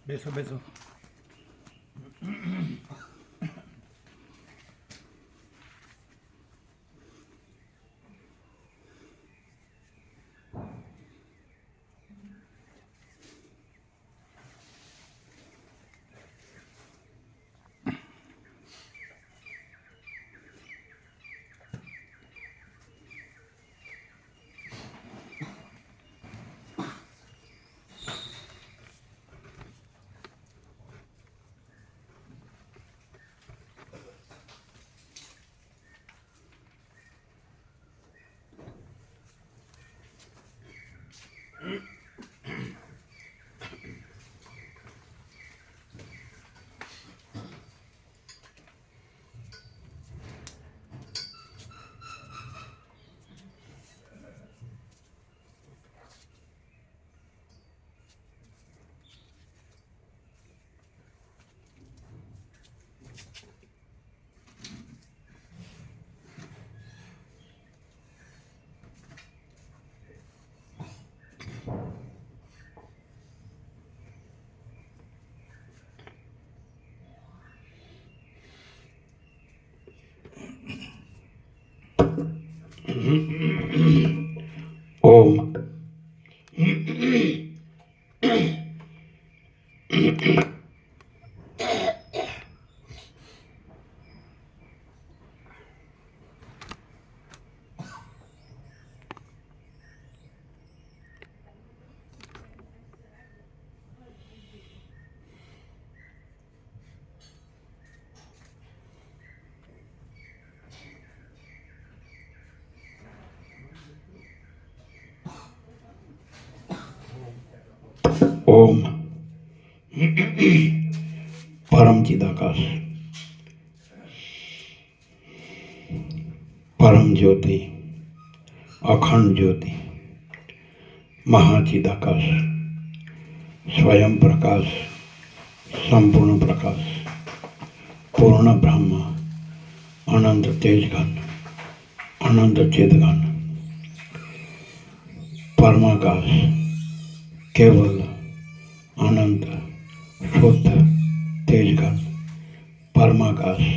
બેસો બેસો. ઓમ. ઓમ. પરમ ચિદાકાશ, પરમ જ્યોતિ, અખંડ જ્યોતિ, મહાચિદાકાશ, સ્વયં પ્રકાશ, સંપૂર્ણ પ્રકાશ, પૂર્ણ બ્રહ્મ, અનંત તેજઘન, અનંત ચેતઘન, પરમાકાશ, કેવલ અનંત શુદ્ધ તેજઘન, પરમાકાશ,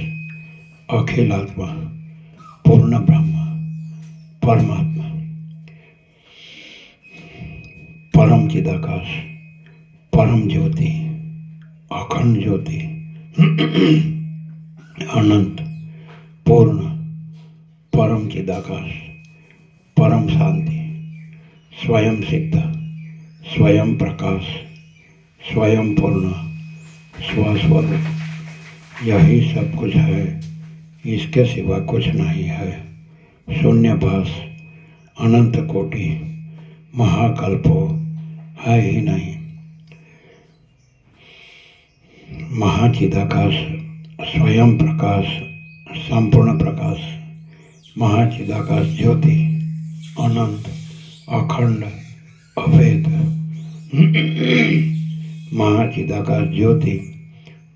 અખિલાત્મા, પૂર્ણ બ્રહ્મ, પરમાત્મા, પરમ ચિદાકાશ, પરમ જ્યોતિ, અખંડ જ્યોતિ, અનંત, પૂર્ણ, પરમ ચિદાકાશ, परम शांति, स्वयं सिद्ध, स्वयं प्रकाश, स्वयं पूर्ण, स्वस्वरूप, यही सब कुछ है, इसके सिवा कुछ नहीं है। शून्यभास, अनंत कोटि, महाकल्पो है ही नहीं। महाचिदाकाश, स्वयं प्रकाश, संपूर्ण प्रकाश, महाचिदाकाश ज्योति, अनंत, अखंड, अभेद, महाचिदाकाश ज्योति,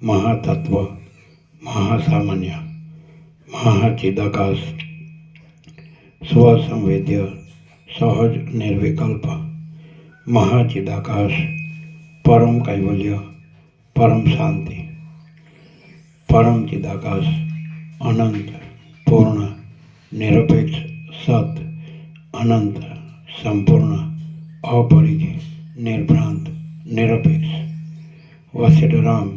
महातत्व, महासामान्य, महाचिदाकाश, स्वसंवेद्य, सहज निर्विकल्प, महाचिदाकाश, परम कैवल्य, परम शांति, परम चिदाकाश, अनंत, पूर्ण, निरपेक्ष, सत, अनंत, संपूर्ण, अपरिघ, निर्भ्रांत, निरपेक्ष, वसिष्ठराम,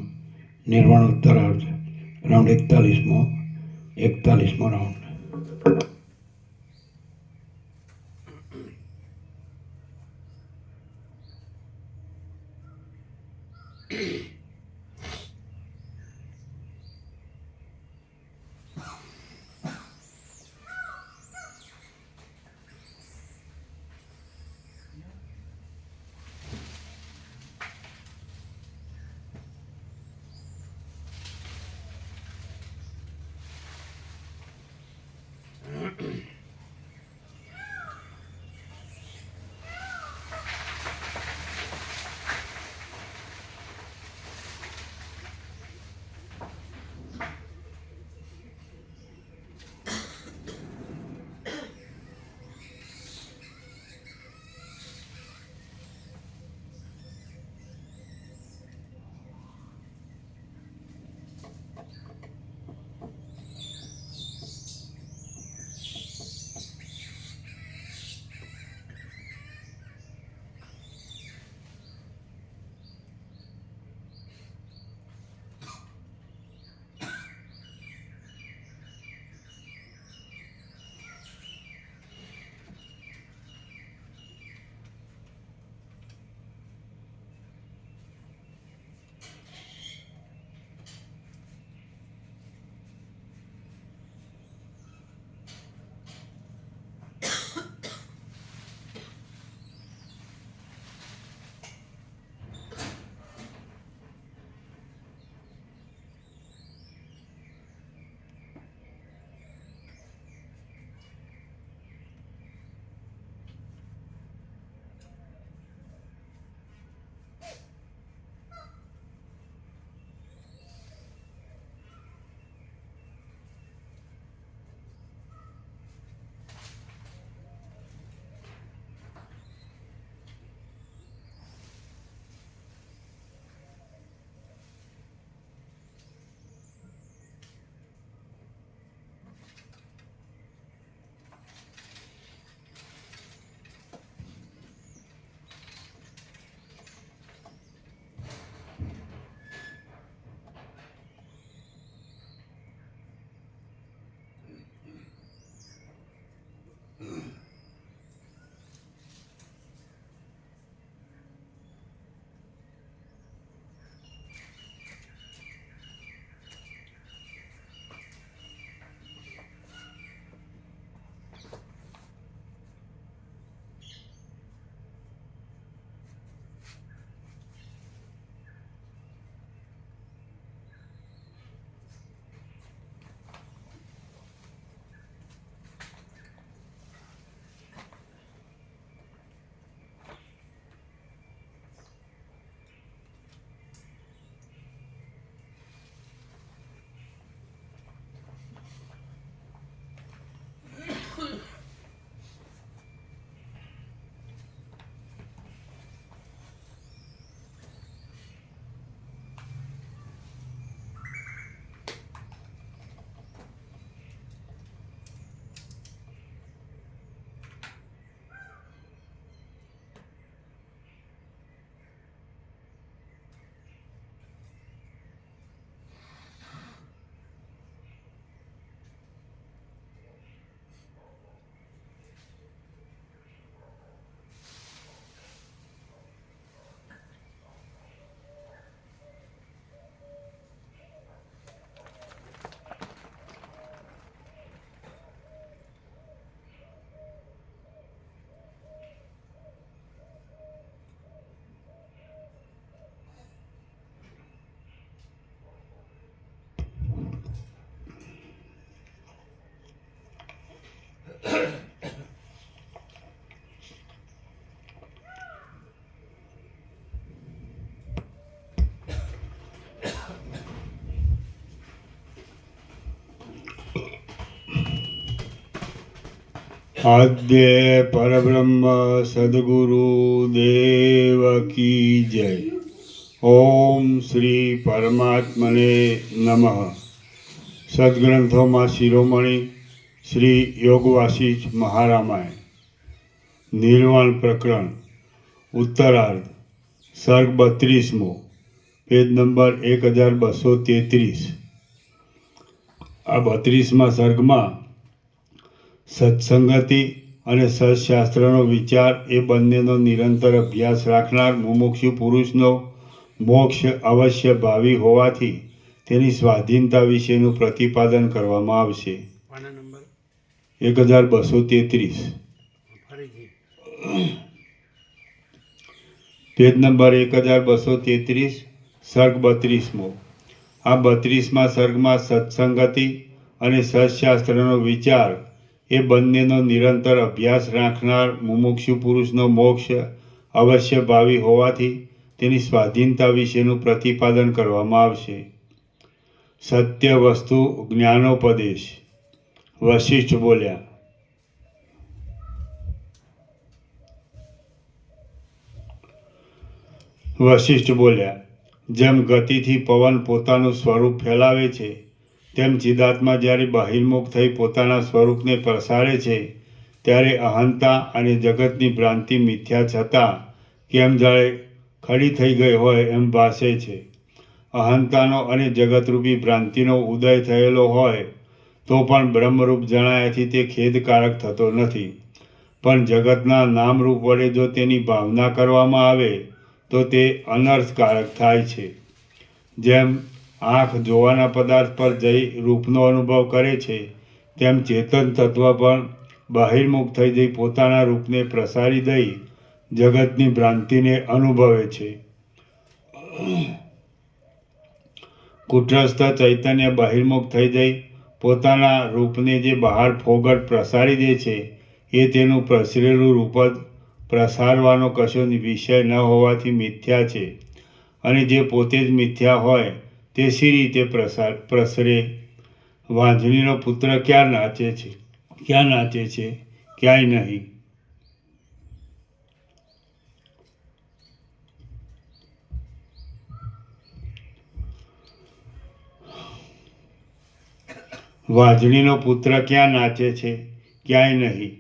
निर्वाणोत्तरार्थ, राउंड 41मो राउंड। આદ્ય પરબ્રહ્મ સદગુરુ દેવ કી જય. ઓમ શ્રી પરમાત્મને નમઃ. સદગ્રંથોમાં શિરોમણી શ્રી યોગવાસિષ્ઠ મહારામાયણ, નિર્વાણ પ્રકરણ, ઉત્તરાર્ધ, સર્ગ 32મો, પેજ નંબર 1233. આ 32મા સર્ગમાં સત્સંગતિ અને સત્શાસ્ત્રનો વિચાર એ બંનેનો નિરંતર અભ્યાસ રાખનાર મુમુક્ષુ પુરુષનો મોક્ષ અવશ્ય ભાવી હોવાથી તેની સ્વાધીનતા વિશેનું પ્રતિપાદન કરવામાં આવશે. 1233, પેજ નંબર 1233, સર્ગ 32મો. આ 32મા સર્ગમાં સત્સંગતિ અને સત્શાસ્ત્રનો વિચાર એ બંનેનો નિરંતર અભ્યાસ રાખનાર મુમુક્ષુ પુરુષનો મોક્ષ અવશ્ય ભાવી હોવાથી તેની સ્વાધીનતા વિશેનું પ્રતિપાદન કરવામાં આવશે. સત્ય વસ્તુ જ્ઞાનોપદેશ. વશિષ્ઠ બોલ્યા, જેમ ગતિથી પવન પોતાનું સ્વરૂપ ફેલાવે છે, તેમ ચિદાત્મા જ્યારે બહિર્મુખ થઈ પોતાના સ્વરૂપને પ્રસારે છે ત્યારે અહંતા અને જગતની ભ્રાંતિ મિથ્યા છતાં કેમ જાણે ખડી થઈ ગઈ હોય એમ ભાસે છે. અહંતાનો અને જગતરૂપી ભ્રાંતિનો ઉદય થયેલો હોય તો પણ બ્રહ્મરૂપ જણાયાથી તે ખેદકારક થતો નથી, પણ જગતના નામરૂપ વડે જો તેની ભાવના કરવામાં આવે તો તે અનર્થકારક થાય છે. જેમ આંખ જોવાના પદાર્થ પર જઈ રૂપનો અનુભવ કરે છે, તેમ ચેતન તત્વ પણ બહિર્મુખ થઈ જઈ પોતાના રૂપને પ્રસારી દઈ જગતની ભ્રાંતિને અનુભવે છે. કુટસ્થ ચૈતન્ય બહિર્મુખ થઈ જઈ પોતાના રૂપને જે બહાર ફોગટ પ્રસારી દે છે એ તેનું પ્રસરેલું રૂપ જ પ્રસારવાનો કશો વિષય ન હોવાથી મિથ્યા છે, અને જે પોતે જ મિથ્યા હોય તે સી રીતે પ્રસરે? વાંજણીનો પુત્ર ક્યાં નાચે છે? ક્યાંય નહીં. વાંજણીનો પુત્ર ક્યાં નાચે છે? ક્યાંય નહીં.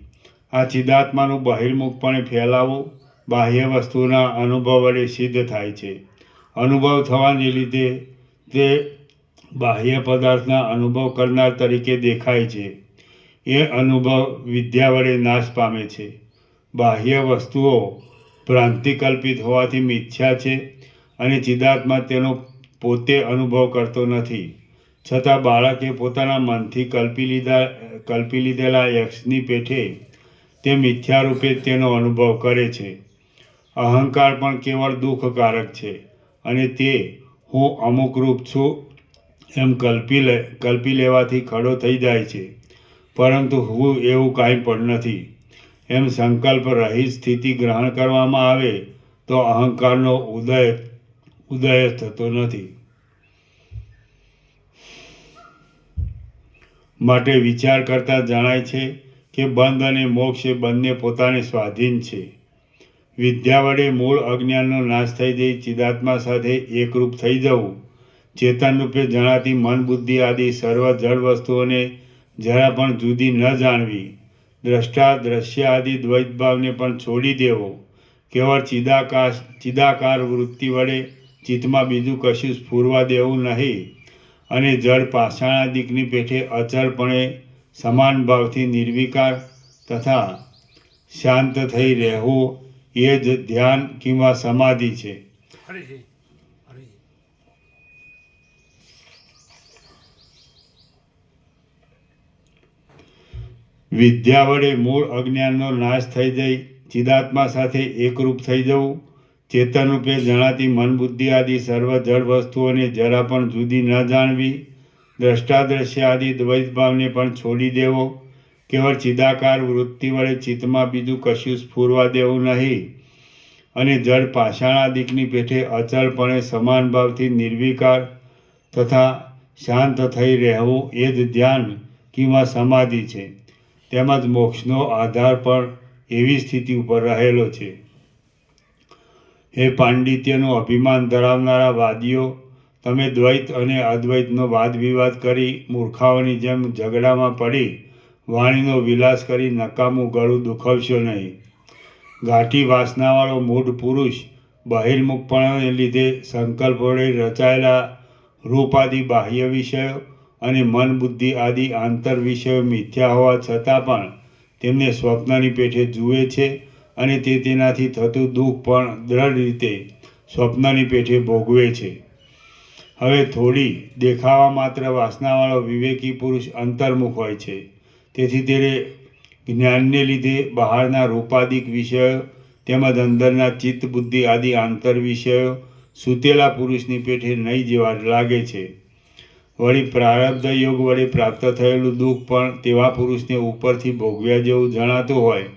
આ ચિદાત્માનું બહિર્મુખપણે ફેલાવું બાહ્ય વસ્તુના અનુભવ વડે સિદ્ધ થાય છે. અનુભવ થવાને લીધે તે બાહ્ય પદાર્થના અનુભવ કરનાર તરીકે દેખાય છે. એ અનુભવ વિદ્યા વડે નાશ પામે છે. બાહ્ય વસ્તુઓ ભ્રાંતિકલ્પિત હોવાથી મિથ્યા છે અને ચિદાત્મા તેનો પોતે અનુભવ કરતો નથી. છતાં બાળકે પોતાના મનથી કલ્પી લીધેલા યક્ષની પેઠે તે મિથ્યા રૂપે તેનો અનુભવ કરે છે. અહંકાર પણ કેવળ દુઃખકારક છે અને તે હું અમુક રૂપ છું એમ કલ્પી લેવાથી ખડો થઈ જાય છે, પરંતુ હું એવું કાંઈ પણ નથી એમ સંકલ્પ રહિત સ્થિતિ ગ્રહણ કરવામાં આવે તો અહંકારનો ઉદય થતો નથી. માટે વિચાર કરતા જણાય છે કે બંધ અને મોક્ષ એ બંને પોતાને સ્વાધીન છે. વિદ્યા વડે મૂળ અજ્ઞાનનો નાશ થઈ જઈ ચિદાત્મા સાથે એકરૂપ થઈ જવું, ચેતન રૂપે જણાતી મન બુદ્ધિ આદિ સર્વ જળ વસ્તુઓને જરા પણ જુદી ન જાણવી, દ્રષ્ટા દ્રશ્ય આદિ દ્વૈતભાવને પણ છોડી દેવો, કેવળ ચિદાકાર વૃત્તિ વડે ચિત્તમાં બીજું કશું સ્ફુરવા દેવું નહીં, અને જળ પાષાણાદિકની પેઠે અચળપણે સમાન ભાવથી નિર્વિકાર તથા શાંત થઈ રહેવું એ જ ધ્યાન કિંવા સમાધિ છે. વિદ્યા વડે મૂળ અજ્ઞાનનો નાશ થઈ જઈ ચિદાત્મા સાથે એકરૂપ થઈ જવું, ચેતન રૂપે જણાતી મન બુદ્ધિ આદિ સર્વ જળ વસ્તુઓને જરા પણ જુદી ન જાણવી, દ્રષ્ટાદ્રશ્ય આદિ દ્વૈત ભાવને પણ છોડી દેવો, કેવળ ચિદાકાર વૃત્તિ વડે ચિત્તમાં બીજું કશું સ્ફુરવા દેવું નહીં, અને જળ પાષાણાદિકની પેઠે અચળપણે સમાન ભાવથી નિર્વિકાર તથા શાંત થઈ રહેવું એ જ ધ્યાન કિંવા સમાધિ છે. તેમજ મોક્ષનો આધાર પણ એવી સ્થિતિ ઉપર રહેલો છે. હે પાંડિત્યનું અભિમાન ધરાવનારા વાદીઓ, તમે દ્વૈત અને અદ્વૈતનો વાદ વિવાદ કરી મૂર્ખાઓની જેમ ઝઘડામાં પડી વાણીનો વિલાસ કરી નકામું ગળું દુખવશો નહીં. ઘાટી વાસનાવાળો મૂઢ પુરુષ બહિર્મુખપણાને લીધે સંકલ્પ વડે રચાયેલા રૂપાદિ બાહ્ય વિષયો અને મન બુદ્ધિ આદિ આંતર વિષયો મિથ્યા હોવા છતાં પણ તેમને સ્વપ્નની પેઠે જુએ છે અને તે તેનાથી થતું દુઃખ પણ દ્રઢ રીતે સ્વપ્નની પેઠે ભોગવે છે. હવે થોડી દેખાવા માત્ર વાસનાવાળો વિવેકી પુરુષ અંતર્મુખ હોય છે, તેથી તેને જ્ઞાનને લીધે બહારના રૂપાદિક વિષયો તેમજ અંદરના ચિત્ત બુદ્ધિ આદિ આંતર વિષયો સૂતેલા પુરુષની પેઠે નહીં જેવા લાગે છે. વળી પ્રારબ્ધ યોગ વડે પ્રાપ્ત થયેલું દુઃખ પણ તેવા પુરુષને ઉપરથી ભોગવ્યા જેવું જણાતું હોય,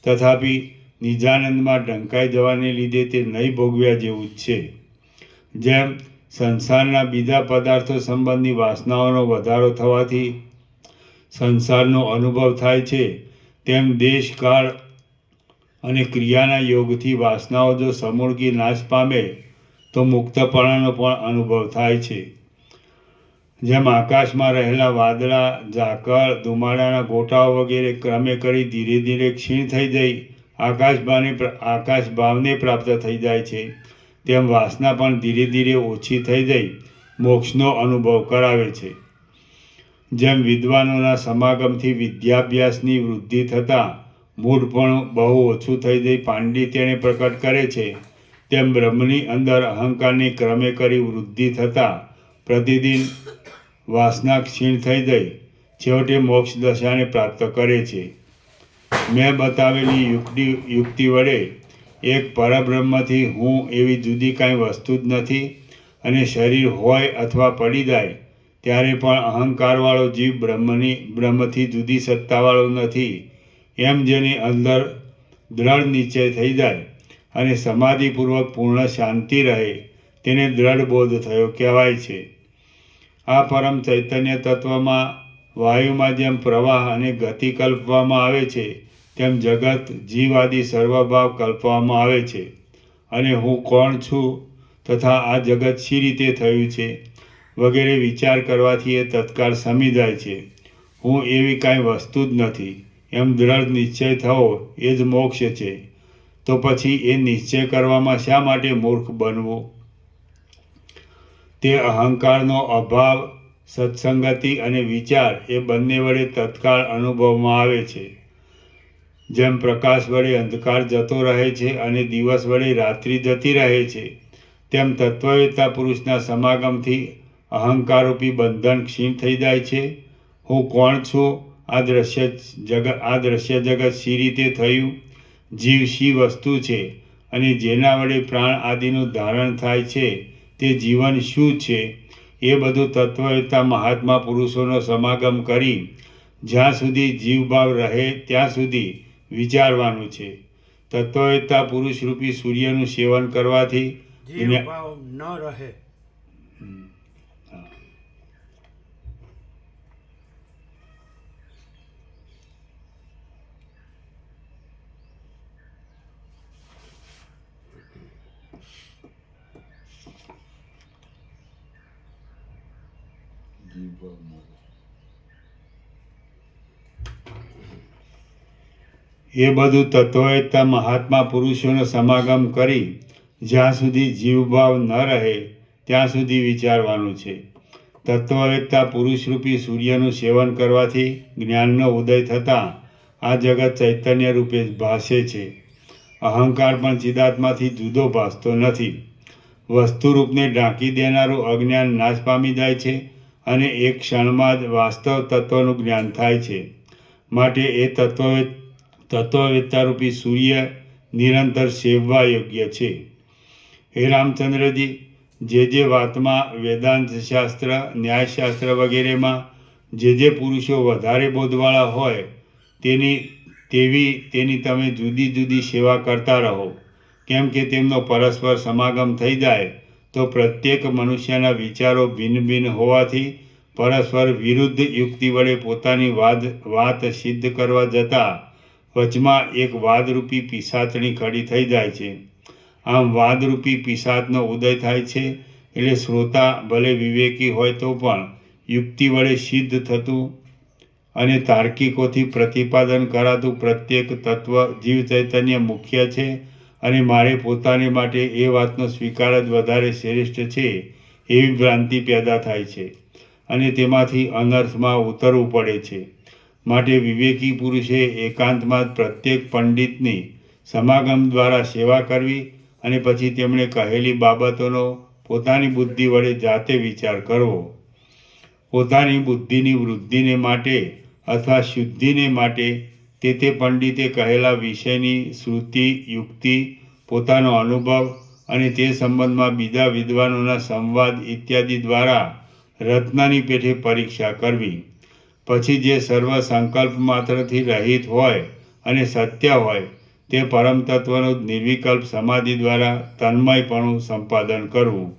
તથાપિ નિજાનંદમાં ઢંકાઈ જવાને લીધે તે નહીં ભોગવ્યા જેવું જ છે. જેમ સંસારના બીજા પદાર્થો સંબંધી વાસનાઓનો વધારો થવાથી સંસારનો અનુભવ થાય છે, તેમ દેશ કાળ અને ક્રિયાના યોગથી વાસનાઓ જો સમૂળગી નાશ પામે તો મુક્તપણાનો પણ અનુભવ થાય છે. જેમ આકાશમાં રહેલા વાદળા, ઝાકળ, ધુમાડાના ગોટાઓ વગેરે ક્રમે કરી ધીરે ધીરે ક્ષીણ થઈ જઈ આકાશભાવને પ્રાપ્ત થઈ જાય છે, તેમ વાસના પણ ધીરે ધીરે ઓછી થઈ જઈ મોક્ષનો અનુભવ કરાવે છે. જેમ વિદ્વાનોના સમાગમથી વિદ્યાભ્યાસની વૃદ્ધિ થતાં મૂઢપણું બહુ ઓછું થઈ જઈ પાંડિત્યને પ્રકટ કરે છે, તેમ બ્રહ્મની અંદર અહંકારની ક્રમે કરી વૃદ્ધિ થતાં પ્રતિદિન વાસના ક્ષીણ થઈ જઈ છેવટે મોક્ષ દશાને પ્રાપ્ત કરે છે. મેં બતાવેલી યુક્તિ વડે એક પરબ્રહ્મથી હું એવી જુદી કાંઈ વસ્તુ જ નથી અને શરીર હોય અથવા પડી જાય ત્યારે પણ અહંકારવાળો જીવ બ્રહ્મથી જુદી સત્તાવાળો નથી, એમ જેની અંદર દ્રઢ નિશ્ચય થઈ જાય અને સમાધિપૂર્વક પૂર્ણ શાંતિ રહે તેને દ્રઢ બોધ થયો કહેવાય છે. આ પરમ ચૈતન્ય તત્વમાં વાયુમાં જેમ પ્રવાહ અને ગતિ કલ્પવામાં આવે છે, તેમ જગત જીવ આદિ સર્વભાવ કલ્પવામાં આવે છે અને હું કોણ છું તથા આ જગત શી રીતે થયું છે વગેરે વિચાર કરવાથી એ તત્કાળ સમી જાય છે. હું એવી કાંઈ વસ્તુ જ નથી એમ દ્રઢ નિશ્ચય થવો એ જ મોક્ષ છે. તો પછી એ નિશ્ચય કરવામાં શા માટે મૂર્ખ બનવું? તે અહંકારનો અભાવ, સત્સંગતિ અને વિચાર એ બંને વડે તત્કાળ અનુભવમાં આવે છે. જેમ પ્રકાશ વડે અંધકાર જતો રહે છે અને દિવસ વડે રાત્રિ જતી રહે છે, તેમ તત્વવેત્તા પુરુષના સમાગમથી અહંકારરૂપી બંધન ક્ષીણ થઈ જાય છે. હું કોણ છું? આ દ્રશ્ય જગત શી રીતે થયું? જીવ શી વસ્તુ છે અને જેના વડે પ્રાણ આદિનું ધારણ થાય છે તે જીવન શું છે? એ બધું તત્વવેત્તા મહાત્મા પુરુષોનો સમાગમ કરી જ્યાં સુધી જીવભાવ રહે ત્યાં સુધી વિચારવાનું છે. તત્વવેત્તા પુરુષરૂપી સૂર્યનું સેવન કરવાથી જીવભાવ ન રહે. એ બધું તત્વવેત્તા મહાત્મા પુરુષોનો સમાગમ કરી જ્યાં સુધી જીવભાવ ન રહે ત્યાં સુધી વિચારવાનું છે. તત્વવેત્તા પુરુષરૂપી સૂર્યનું સેવન કરવાથી જ્ઞાનનો ઉદય થતાં આ જગત ચૈતન્ય રૂપે જ ભાસે છે. અહંકાર પણ ચિદાત્માથી જુદો ભાસતો નથી. વસ્તુરૂપને ઢાંકી દેનારું અજ્ઞાન નાશ પામી જાય છે અને એક ક્ષણમાં જ વાસ્તવ તત્વનું જ્ઞાન થાય છે. માટે એ તત્વવેત્તારૂપી સૂર્ય નિરંતર સેવવા યોગ્ય છે. હે રામચંદ્રજી, જે વાતમાં વેદાંત શાસ્ત્ર, ન્યાયશાસ્ત્ર વગેરેમાં જે પુરુષો વધારે બોધવાળા હોય તેની તમે જુદી જુદી સેવા કરતા રહો. કેમ કે તેમનો પરસ્પર સમાગમ થઈ જાય તો પ્રત્યેક મનુષ્યના વિચારો ભિન્ન ભિન્ન હોવાથી પરસ્પર વિરુદ્ધ યુક્તિ વડે પોતાની વાત સિદ્ધ કરવા જતાં વચમાં એક વાદરૂપી પિશાચણી ખડી થઈ જાય છે. આમ વાદરૂપી પિશાચનો ઉદય થાય છે એટલે શ્રોતા ભલે વિવેકી હોય તો પણ યુક્તિ વડે સિદ્ધ થતું અને તાર્કિકોથી પ્રતિપાદન કરાતું પ્રત્યેક તત્વ જીવ ચૈતન્ય મુખ્ય છે અને મારે પોતાને માટે એ વાતનો સ્વીકાર જ વધારે શ્રેષ્ઠ છે એવી ભ્રાંતિ પેદા થાય છે અને તેમાંથી અનર્થમાં ઉતરવું પડે છે. માટે વિવેકી પુરુષે એકાંતમાં પ્રત્યેક પંડિતની સમાગમ દ્વારા સેવા કરવી અને પછી તેમણે કહેલી બાબતોનો પોતાની બુદ્ધિ વડે જાતે વિચાર કરવો. પોતાની બુદ્ધિની વૃદ્ધિને માટે અથવા શુદ્ધિને માટે તે પંડિતે કહેલા વિષયની શ્રુતિ, યુક્તિ, પોતાનો અનુભવ અને તે સંબંધમાં બીજા વિદ્વાનોના સંવાદ ઇત્યાદિ દ્વારા રત્નની પેઠે પરીક્ષા કરવી. પછી જે સર્વ સંકલ્પ માત્રથી રહિત હોય અને સત્ય હોય તે પરમ તત્વનું નિર્વિકલ્પ સમાધિ દ્વારા તન્મયપણું સંપાદન કરવું.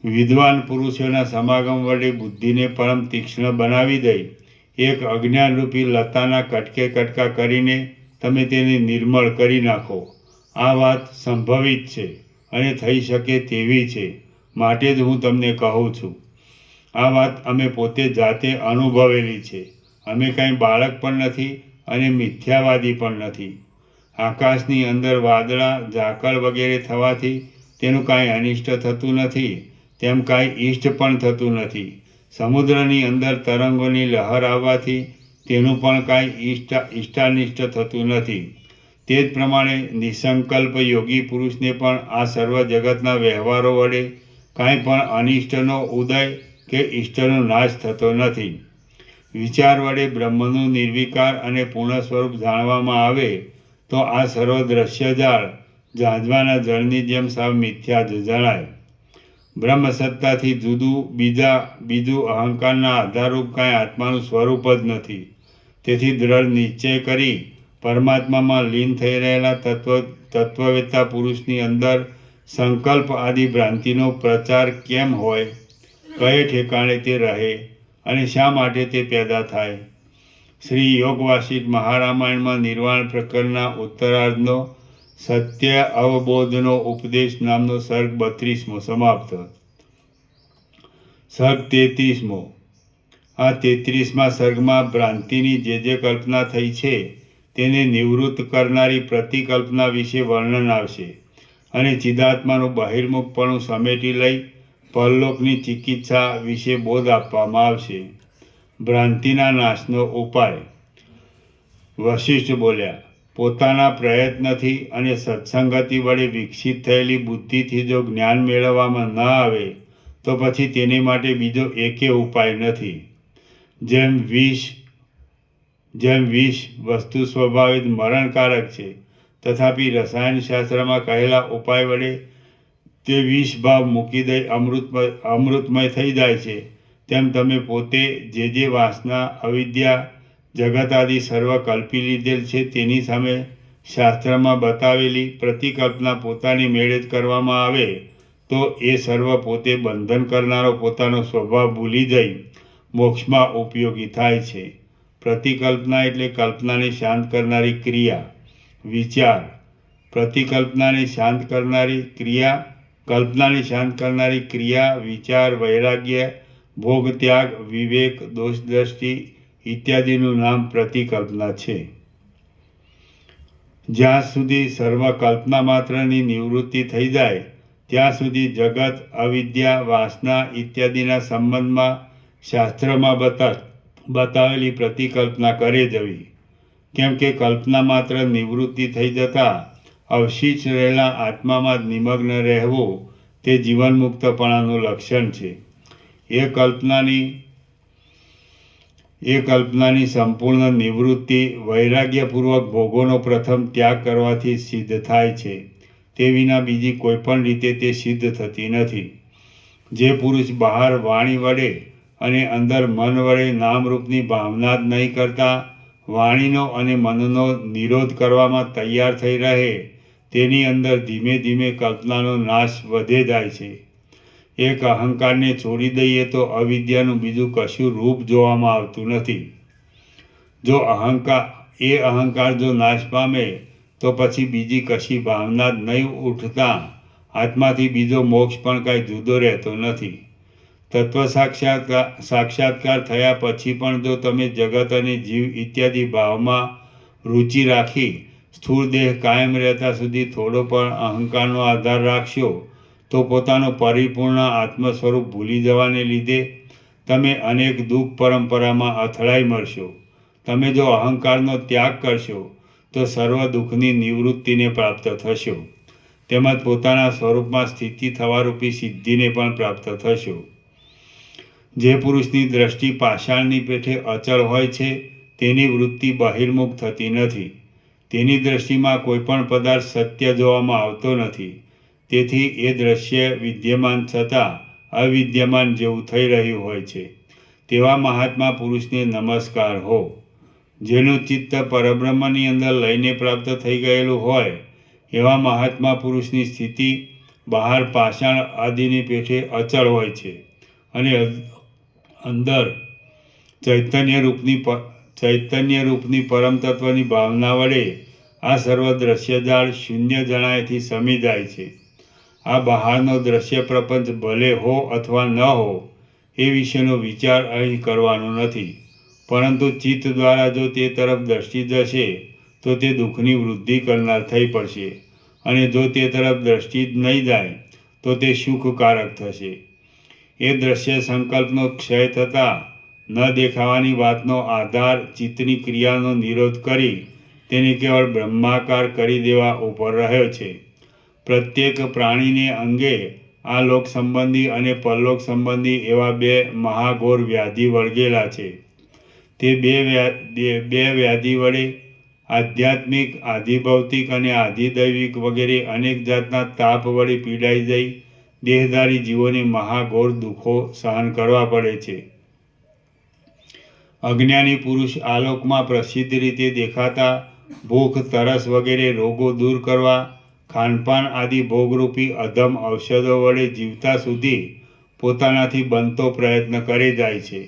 વિદ્વાન પુરુષોના સમાગમ વડે બુદ્ધિને પરમ તીક્ષ્ણ બનાવી દઈ એક અજ્ઞાનરૂપી લતાના કટકે કટકા કરીને તમે તેને નિર્મળ કરી નાખો. આ વાત સંભવિત છે અને થઈ શકે તેવી છે, માટે જ હું તમને કહું છું. આ વાત અમે પોતે જાતે અનુભવેલી છે. અમે કાંઈ બાળક પણ નથી અને મિથ્યાવાદી પણ નથી. આકાશની અંદર વાદળા, ઝાકળ વગેરે થવાથી તેનું કાંઈ અનિષ્ટ થતું નથી, તેમ કાંઈ ઇષ્ટ પણ થતું નથી. સમુદ્રની અંદર તરંગોની લહેર આવવાથી તેનું પણ કાંઈ ઇષ્ટાનિષ્ટ થતું નથી. તે જ પ્રમાણે નિસંકલ્પ યોગી પુરુષને પણ આ સર્વ જગતના વ્યવહારો વડે કાંઈ પણ અનિષ્ટનો ઉદય કે ઇષ્ટનો નાશ થતો નથી. વિચાર વડે બ્રહ્મનું નિર્વિકાર અને પૂર્ણ સ્વરૂપ જાણવામાં આવે તો આ સર્વ દ્રશ્યજાળ ઝાંઝવાના જળની જેમ સાવ મિથ્યા જ જણાય. બ્રહ્મ સત્તાથી જુદું બીજું અહંકારના આધારરૂપ કાંઈ આત્માનું સ્વરૂપ જ નથી. તેથી દ્રઢ નિશ્ચય કરી પરમાત્મામાં લીન થઈ રહેલા તત્વવેત્તા પુરુષની અંદર સંકલ્પ આદિ ભ્રાંતિનો પ્રચાર કેમ હોય, કયે ઠેકાણે તે રહે અને શા માટે તે પેદા થાય? શ્રી યોગ વાસિષ્ઠ મહારામાયણમાં નિર્વાણ પ્રકરણના ઉત્તરાર્ધનો સત્ય અવબોધનો ઉપદેશ નામનો સર્ગ 32મો સમાપ્ત. સર્ગ 33મો. આ 33મા સર્ગમાં ભ્રાંતિની જે કલ્પના થઈ છે તેને નિવૃત્ત કરનારી પ્રતિકલ્પના વિશે વર્ણન આવશે અને ચિદાત્માનું બહિર્મુખપણું સમેટી લઈ પરલોકની ચિકિત્સા વિશે બોધ આપવામાં આવશે. ભ્રાંતિના નાશનો ઉપાય. વશિષ્ઠ બોલ્યા, પોતાના પ્રયત્નથી અને સત્સંગતિ વડે વિકસિત થયેલી બુદ્ધિથી જો જ્ઞાન મેળવવામાં ન આવે તો પછી તેને માટે બીજો એકે ઉપાય નથી. જેમ વિષ વસ્તુ સ્વભાવે જ મરણકારક છે, તથાપિ રસાયણશાસ્ત્રમાં કહેલા ઉપાય વડે તે વિષ ભાવ મૂકી દઈ અમૃતમય થઈ જાય છે, તેમ તમે પોતે જે વાસના, અવિદ્યા, જગત આદિ સર્વ કલ્પી લીધેલ છે તેની સામે શાસ્ત્રમાં બતાવેલી પ્રતિકલ્પના પોતાની મેળે જ કરવામાં આવે તો એ સર્વ પોતે બંધન કરનારો પોતાનો સ્વભાવ ભૂલી જઈ મોક્ષમાં ઉપયોગી થાય છે. પ્રતિકલ્પના એટલે કલ્પનાને શાંત કરનારી ક્રિયા. વિચાર. પ્રતિકલ્પનાને શાંત કરનારી ક્રિયા, કલ્પનાને શાંત કરનારી ક્રિયા, વિચાર, વૈરાગ્ય, ભોગ ત્યાગ, વિવેક, દોષ દ્રષ્ટિ ઇત્યાદિનું નામ પ્રતિકલ્પના છે. જ્યાં સુધી સર્વ કલ્પના માત્રની નિવૃત્તિ થઈ જાય ત્યાં સુધી જગત, અવિદ્યા, વાસના ઇત્યાદિના સંબંધમાં શાસ્ત્રમાં બતાવેલી પ્રતિકલ્પના કરે જવી. કેમ કે કલ્પના માત્ર નિવૃત્તિ થઈ જતાં અવશેષ રહેલા આત્મામાં જ નિમગ્ન રહેવું તે જીવનમુક્તપણાનું લક્ષણ છે. એ કલ્પનાની સંપૂર્ણ નિવૃત્તિ વૈરાગ્યપૂર્વક ભોગોનો પ્રથમ ત્યાગ કરવાથી સિદ્ધ થાય છે. તે વિના બીજી કોઈ પણ રીતે તે સિદ્ધ થતી નથી. જે પુરુષ બહાર વાણી વડે અને અંદર મન વડે નામરૂપની ભાવના જ નહીં કરતા વાણીનો અને મનનો નિરોધ કરવામાં તૈયાર થઈ રહે તેની અંદર ધીમે ધીમે કલ્પનાનો નાશ વધે જાય છે. એક અહંકારને છોડી દઈએ તો અવિદ્યાનું બીજું કશું રૂપ જોવામાં આવતું નથી. જો અહંકાર જો નાશ પામે તો પછી બીજી કશી ભાવના જ નહીં ઉઠતા આત્માથી બીજો મોક્ષ પણ કાંઈ જુદો રહેતો નથી. તત્વ સાક્ષાત્કાર થયા પછી પણ જો તમે જગત અને જીવ ઇત્યાદિ ભાવમાં રુચિ રાખી સ્થૂળ દેહ કાયમ રહેતા સુધી થોડો પણ અહંકારનો આધાર રાખશો તો પોતાનો પરિપૂર્ણ આત્મ સ્વરૂપ ભૂલી જવાને લીધે તમે અનેક દુઃખ પરંપરામાં અથડાઈ મળશો. તમે જો અહંકારનો ત્યાગ કરશો તો સર્વ દુઃખની નિવૃત્તિને પ્રાપ્ત થશો તેમજ પોતાના સ્વરૂપમાં સ્થિતિ થવારૂપી સિદ્ધિને પણ પ્રાપ્ત થશો. જે પુરુષની દ્રષ્ટિ પાષાણની પેઠે અચળ હોય છે તેની વૃત્તિ બહિર્મુખ થતી નથી. તેની દ્રષ્ટિમાં કોઈ પણ પદાર્થ સત્ય જોવામાં આવતો નથી. તેથી એ દ્રશ્ય વિદ્યમાન છતાં અવિદ્યમાન જેવું થઈ રહ્યું હોય છે. તેવા મહાત્મા પુરુષને નમસ્કાર હો. જેનું ચિત્ત પરબ્રહ્મની અંદર લઈને પ્રાપ્ત થઈ ગયેલું હોય એવા મહાત્મા પુરુષની સ્થિતિ બહાર પાષાણ આદિની પેઠે અચળ હોય છે અને અંદર ચૈતન્ય રૂપની પરમ તત્વની ભાવના વડે આ સર્વ દ્રશ્યજાળ શૂન્ય જણાયથી સમી જાય છે. આ બહારનો દ્રશ્ય પ્રપંચ ભલે હો અથવા ન હો એ વિશેનો વિચાર અહીં કરવાનો નથી, પરંતુ ચિત્ત દ્વારા જો તે તરફ દ્રષ્ટિ જશે તો તે દુઃખની વૃદ્ધિ કરનાર થઈ પડશે અને જો તે તરફ દ્રષ્ટિ જ નહીં જાય તો તે સુખકારક થશે. એ દ્રશ્ય સંકલ્પનો ક્ષય થતાં ન દેખાવાની વાતનો આધાર ચિત્તની ક્રિયાનો નિરોધ કરી તેને કેવળ બ્રહ્માકાર કરી દેવા ઉપર રહ્યો છે. પ્રત્યેક પ્રાણીને અંગે આ લોક સંબંધી અને પરલોક સંબંધી એવા બે મહાઘોર વ્યાધિ વળગેલા છે. તે બે વ્યાધિ વડે આધ્યાત્મિક, આધિભૌતિક અને આધિદૈવિક વગેરે અનેક જાતના તાપ વડે પીડાઈ જઈ દેહધારી જીવોને મહાઘોર દુઃખો સહન કરવા પડે છે. અજ્ઞાની પુરુષ આલોકમાં પ્રસિદ્ધ રીતે દેખાતા ભૂખ, તરસ વગેરે રોગો દૂર કરવા ખાનપાન આદિ ભોગરૂપી અધમ ઔષધો વડે જીવતા સુધી પોતાનાથી બનતો પ્રયત્ન કરે જાય છે.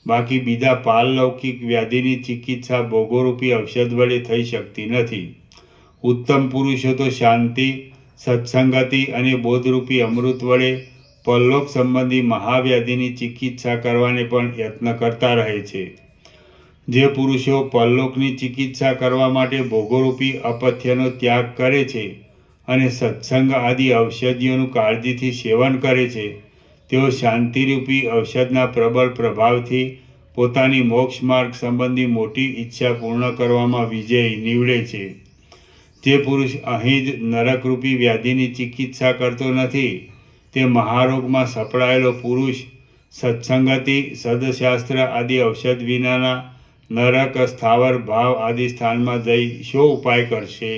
બાકી બીજા પારલૌકિક વ્યાધિની ચિકિત્સા ભોગોરૂપી ઔષધ વડે થઈ શકતી નથી. ઉત્તમ પુરુષો તો શાંતિ, સત્સંગતિ અને બોધરૂપી અમૃત વડે પરલોક સંબંધી મહાવ્યાધિની ચિકિત્સા કરવાને પણ યત્ન કરતા રહે છે. જે પુરુષો પરલોકની ચિકિત્સા કરવા માટે ભોગોરૂપી અપથ્યનો ત્યાગ કરે છે અને સત્સંગ આદિ ઔષધિઓનું કાળજીથી સેવન કરે છે તેઓ શાંતિરૂપી ઔષધના પ્રબળ પ્રભાવથી પોતાની મોક્ષ માર્ગ સંબંધી મોટી ઈચ્છા પૂર્ણ કરવામાં વિજય નીવડે છે. જે પુરુષ અહીં જ નરકરૂપી વ્યાધિની ચિકિત્સા કરતો નથી તે મહારોગમાં સપડાયેલો પુરુષ સત્સંગતિ, સદશાસ્ત્ર આદિ ઔષધ વિનાના નરક, સ્થાવર ભાવ આદિ સ્થાનમાં જઈ શો ઉપાય કરશે?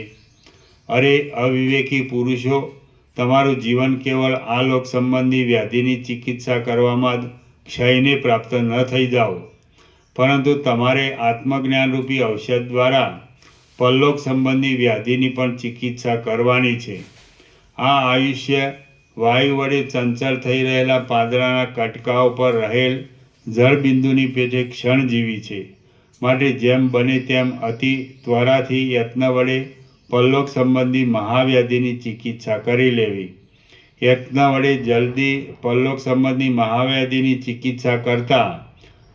અરે અવિવેકી પુરુષો, તમારું જીવન કેવળ આ લોક સંબંધી વ્યાધિની ચિકિત્સા કરવામાં જ ક્ષયને પ્રાપ્ત ન થઈ જાઓ, પરંતુ તમારે આત્મજ્ઞાનરૂપી ઔષધ દ્વારા પરલોક સંબંધી વ્યાધિની પણ ચિકિત્સા કરવાની છે. આ આયુષ્ય વાયુ વડે ચંચળ થઈ રહેલા પાંદડાના કટકાઓ પર રહેલ જળબિંદુની પેઠે ક્ષણજીવી છે. માટે જેમ બને તેમ અતિ ત્વરાથી યત્ન વડે પરલોક સંબંધી મહાવ્યાધિની ચિકિત્સા કરી લેવી. યત્ન વડે જલ્દી પરલોક સંબંધી મહાવ્યાધિની ચિકિત્સા કરતાં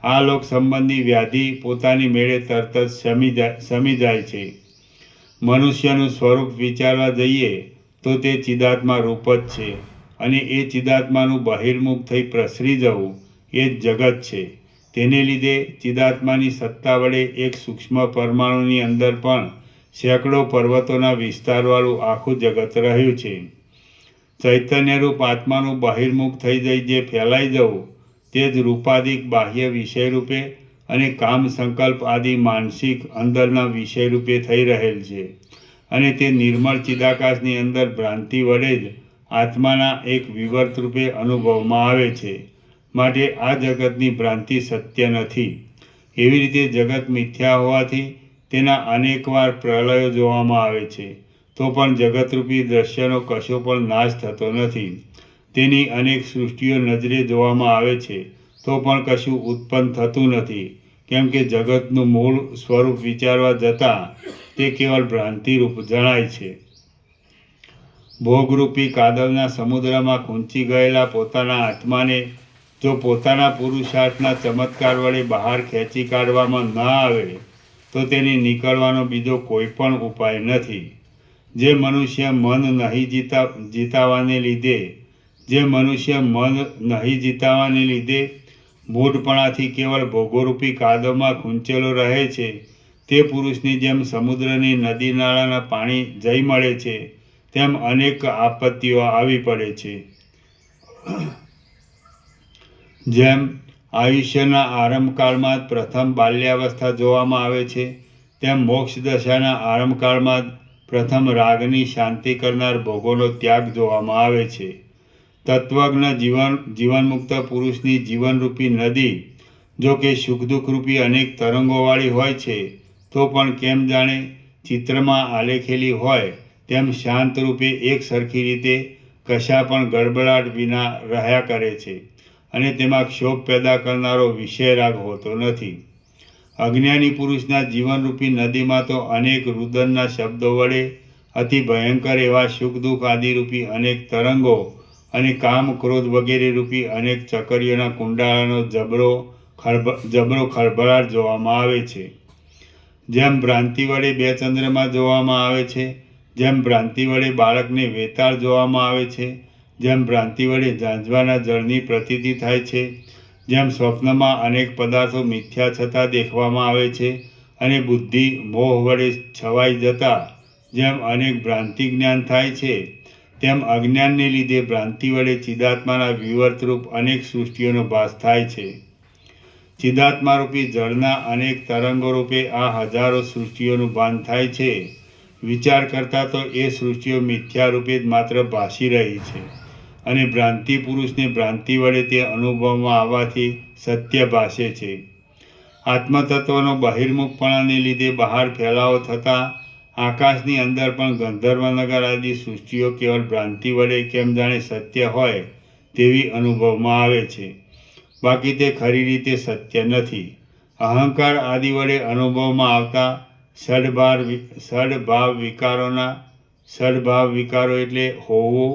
આ લોક સંબંધી વ્યાધિ પોતાની મેળે તરત જ શમી જાય છે. મનુષ્યનું સ્વરૂપ વિચારવા જઈએ તો તે ચિદાત્મા રૂપ જ છે અને એ ચિદાત્માનું બહિર્મુખ થઈ પ્રસરી જવું એ જ જગત છે. તેને લીધે ચિદાત્માની સત્તા વડે એક સૂક્ષ્મ પરમાણુની અંદર પણ સેંકડો પર્વતોના વિસ્તારવાળું આખું જગત રહ્યું છે. ચૈતન્યરૂપ આત્માનું બહિર્મુખ થઈ જઈ જે ફેલાઈ જવું તે જ રૂપાદિક બાહ્ય વિષય રૂપે અને કામ સંકલ્પ આદિ માનસિક અંદરના વિષય રૂપે થઈ રહેલ છે અને તે નિર્મળ ચિદાકાશની અંદર ભ્રાંતિ વડે જ આત્માના એક વિવર્ત રૂપે અનુભવમાં આવે છે. માટે આ જગતની ભ્રાંતિ સત્ય નથી. એવી રીતે જગત મિથ્યા હોવાથી તેના અનેકવાર પ્રલયો જોવામાં આવે છે તો પણ જગતરૂપી દ્રશ્યનો કશો પણ નાશ થતો નથી. તેની અનેક સૃષ્ટિઓ નજરે જોવામાં આવે છે તો પણ કશું ઉત્પન્ન થતું નથી, કેમ કે જગતનું મૂળ સ્વરૂપ વિચારવા જતાં તે કેવળ ભ્રાંતિરૂપ જણાય છે. ભોગરૂપી કાદવના સમુદ્રમાં ખૂંચી ગયેલા પોતાના આત્માને જો પોતાના પુરુષાર્થના ચમત્કાર વડે બહાર ખેંચી કાઢવામાં ન આવે તો તેની નીકળવાનો બીજો કોઈ પણ ઉપાય નથી. જે મનુષ્ય મન નહીં જીતાવાને લીધે મૂઢપણાથી કેવળ ભોગોરૂપી કાદવમાં ખૂંચેલો રહે છે, તે પુરુષની જેમ સમુદ્રની નદી નાળાના પાણી જઈ મળે છે તેમ અનેક આપત્તિઓ આવી પડે છે. જેમ આયુષ્યના આરંભકાળમાં જ પ્રથમ બાલ્યાવસ્થા જોવામાં આવે છે, તેમ મોક્ષ દશાના આરંભકાળમાં જ પ્રથમ રાગની શાંતિ કરનાર ભોગોનો ત્યાગ જોવામાં આવે છે. તત્વજ્ઞ જીવનમુક્ત પુરુષની જીવનરૂપી નદી જો કે સુખ દુઃખરૂપી અનેક તરંગોવાળી હોય છે તો પણ કેમ જાણે ચિત્રમાં આલેખેલી હોય તેમ શાંત રૂપે એક સરખી રીતે કશા પણ ગડબડાટ વિના રહ્યા કરે છે અને તેમાં ક્ષોભ પેદા કરનારો વિષય રાગ હોતો નથી. અજ્ઞાની પુરુષના જીવનરૂપી નદીમાં તો અનેક રુદનના શબ્દો વડે અતિ ભયંકર એવા સુખ દુઃખ આદિરૂપી અનેક તરંગો અને કામ ક્રોધ વગેરે રૂપી અનેક ચકરીઓના કુંડાળાનો જબરો ખળભળાટ જોવામાં આવે છે. જેમ ભ્રાંતિ વડે બે ચંદ્રમાં જોવામાં આવે છે, જેમ ભ્રાંતિ વડે બાળકને વેતાળ જોવામાં આવે છે, જેમ ભ્રાંતિ વડે ઝાંઝવાના જળની પ્રતીતિ થાય છે, જેમ સ્વપ્નમાં અનેક પદાર્થો મિથ્યા છતાં દેખવામાં આવે છે અને બુદ્ધિ મોહ વડે છવાઈ જતાં જેમ અનેક ભ્રાંતિ જ્ઞાન થાય છે, તેમ અજ્ઞાનને લીધે ભ્રાંતિ વડે ચિદાત્માના વિવર્તરૂપ અનેક સૃષ્ટિઓનો ભાસ થાય છે. ચિદાત્મારૂપી જળના અનેક તરંગો રૂપે આ હજારો સૃષ્ટિઓનું ભાન થાય છે. વિચાર કરતાં તો એ સૃષ્ટિઓ મિથ્યા રૂપે જ માત્ર ભાસી રહી છે અને ભ્રાંતિ પુરુષને ભ્રાંતિ વડે તે અનુભવમાં આવવાથી સત્ય ભાસે છે. આત્મતત્વનો બહિર્મુખપણાને લીધે બહાર ફેલાવો થતાં આકાશની અંદર પણ ગંધર્વનગર આદિ સૃષ્ટિઓ કેવળ ભ્રાંતિ વડે કેમ જાણે સત્ય હોય તેવી અનુભવમાં આવે છે, બાકી તે ખરી રીતે સત્ય નથી. અહંકાર આદિ વડે અનુભવમાં આવતા સડભાવ વિકારો એટલે હોવું,